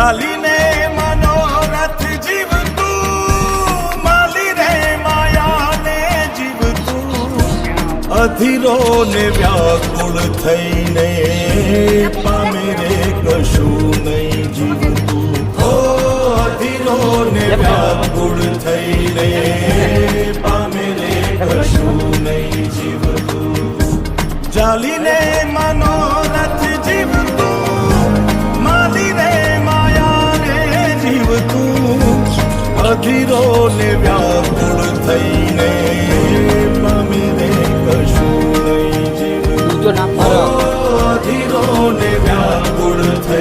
ચાલીને મનોરથ જીવતું, માલી રે માયાને જીવતું, અધીરો ને વ્યાકુળ થઈને પામે રે કશું નહીં જીવતું. અધીરો ને વ્યાકુળ થઈને